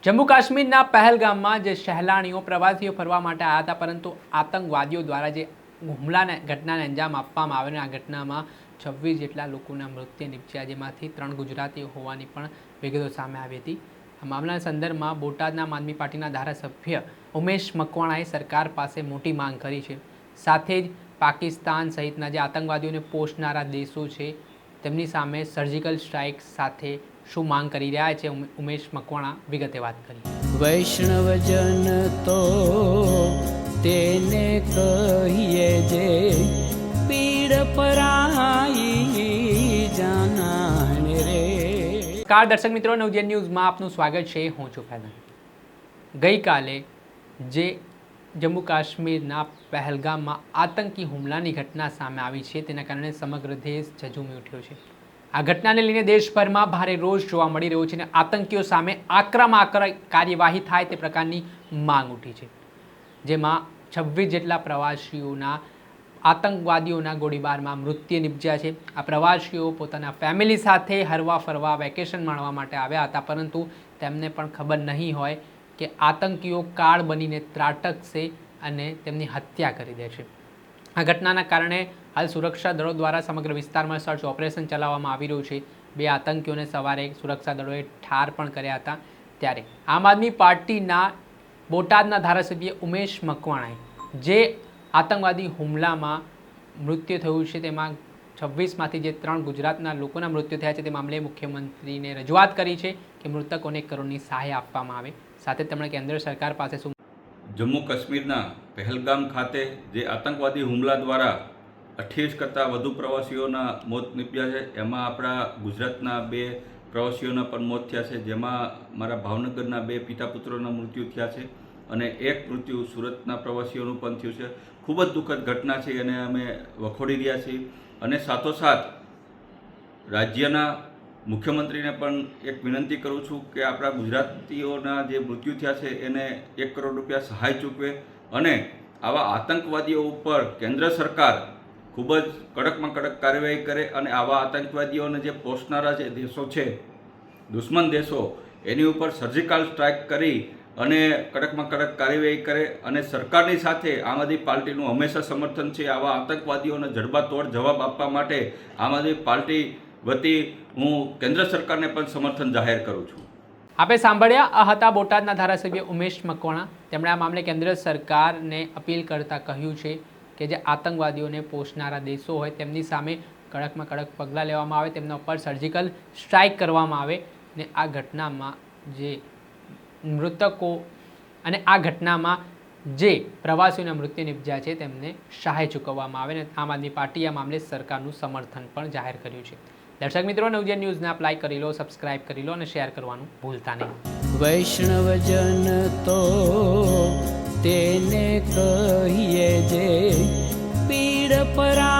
જમ્મુ કાશ્મીરના પહેલગામમાં જે સહેલાણીઓ પ્રવાસીઓ ફરવા માટે આવ્યા હતા, પરંતુ આતંકવાદીઓ દ્વારા જે હુમલાને ઘટનાને અંજામ આપવામાં આવ્યો, આ ઘટનામાં 26 જેટલા લોકોના મૃત્યુ નિપજ્યા, જેમાંથી 3 ગુજરાતીઓ હોવાની પણ વિગતો સામે આવી હતી। આ મામલાના સંદર્ભમાં બોટાદના આમ આદમી પાર્ટીના ધારાસભ્ય ઉમેશ મકવાણાએ સરકાર પાસે મોટી માંગ કરી છે। સાથે જ પાકિસ્તાન સહિતના જે આતંકવાદીઓને પોષનારા દેશો છે તેમની સામે સર્જિકલ સ્ટ્રાઇક સાથે શું માંગ કરી રહ્યા છે, ઉમેશ મકવાણા વિગતે વાત કરી। વૈષ્ણવજન તો તેને કહીએ જે પીડ પરાઈ જાનાને રે। નમસ્કાર દર્શક મિત્રો, નવજીવન ન્યૂઝમાં આપનું સ્વાગત છે। હું છું ફૈઝાન। ગઈકાલે જે જમ્મુ કાશ્મીરના પહેલગામમાં આતંકી હુમલાની ઘટના સામે આવી છે, તેના કારણે સમગ્ર દેશ ઝઝૂમી ઉઠ્યો છે। આ ઘટનાને લઈને દેશભરમાં ભારે રોષ જોવા મળી રહ્યો છે અને આતંકીઓ સામે આકરામાં કાર્યવાહી થાય તે પ્રકારની માંગ ઉઠી છે, જેમાં 26 જેટલા પ્રવાસીઓના આતંકવાદીઓના ગોળીબારમાં મૃત્યુ નિપજ્યા છે। આ પ્રવાસીઓ પોતાના ફેમિલી સાથે હરવા ફરવા વેકેશન માણવા માટે આવ્યા હતા, પરંતુ તેમને પણ ખબર નહીં હોય કે આતંકીઓ કાળ બનીને ત્રાટકશે અને તેમની હત્યા કરી દેશે। આ ઘટનાના કારણે હાલ સુરક્ષા દળો દ્વારા સમગ્ર વિસ્તારમાં સર્ચ ઓપરેશન ચલાવવામાં આવી રહ્યું છે। 2 આતંકીઓને સવારે સુરક્ષા દળોએ ઠાર પણ કર્યા હતા। ત્યારે આમ આદમી પાર્ટીના બોટાદના ધારાસભ્ય ઉમેશ મકવાણાએ જે આતંકવાદી હુમલામાં મૃત્યુ થયું છે તેમાં 26માંથી જે 3 ગુજરાતના લોકોના મૃત્યુ થયા છે તે મામલે મુખ્યમંત્રીને રજૂઆત કરી છે કે મૃતકોને 1 કરોડની સહાય આપવામાં આવે। સાથે તેમણે કેન્દ્ર સરકાર પાસે શું જમ્મુ કાશ્મીરના પહેલગામ ખાતે જે આતંકવાદી હુમલા દ્વારા 28 કરતાં વધુ પ્રવાસીઓના મોત નીપજ્યા છે, એમાં આપણા ગુજરાતના 2 પ્રવાસીઓના પણ મોત થયા છે, જેમાં મારા ભાવનગરના 2 પિતા પુત્રોના મૃત્યુ થયા છે અને 1 મૃત્યુ સુરતના પ્રવાસીઓનું પણ થયું છે। ખૂબ જ દુઃખદ ઘટના છે અને અમે વખોડી રહ્યા છીએ અને સાથોસાથ રાજ્યના મુખ્યમંત્રીને પણ એક વિનંતી કરું છું કે આપણા ગુજરાતીઓના જે મૃત્યુ થયા છે એને 1 કરોડ રૂપિયા સહાય ચૂકવે અને આવા આતંકવાદીઓ ઉપર કેન્દ્ર સરકાર ખૂબ જ કડકમાં કડક કાર્યવાહી કરે અને આવા આતંકવાદીઓને જે પોષનારા જે દેશો છે, દુશ્મન દેશો, એની ઉપર સર્જિકલ સ્ટ્રાઇક કરી અને કડકમાં કડક કાર્યવાહી કરે અને સરકારની સાથે આમ આદમી પાર્ટીનું હંમેશા સમર્થન છે। આવા આતંકવાદીઓને જડબાતોડ જવાબ આપવા માટે આમ આદમી પાર્ટી વતી હું કેન્દ્ર સરકારને પણ સમર્થન જાહેર કરું છું। આપે સાંભળ્યા, આ હતા બોટાદના ધારાસભ્ય ઉમેશ મકવાણા। તેમણે આ મામલે કેન્દ્ર સરકારને અપીલ કરતા કહ્યું છે કે જે આતંકવાદીઓને પોષનારા દેશો હોય તેમની સામે કડકમાં કડક પગલાં લેવામાં આવે, તેમના ઉપર સર્જિકલ સ્ટ્રાઇક કરવામાં આવે ને આ ઘટનામાં જે મૃતકો અને આ ઘટનામાં જે પ્રવાસીઓના મૃત્યુ નિપજ્યા છે તેમને સહાય ચૂકવવામાં આવે અને આમ આદમી પાર્ટીએ આ મામલે સરકારનું સમર્થન પણ જાહેર કર્યું છે। દર્શક મિત્રો, નવજીવન ન્યૂઝને આપ લાઈક કરી લો, સબસ્ક્રાઇબ કરી લો અને શેર કરવાનું ભૂલતા નહીં। વૈષ્ણવજન તો તેને કહીએ જે પીડ પરા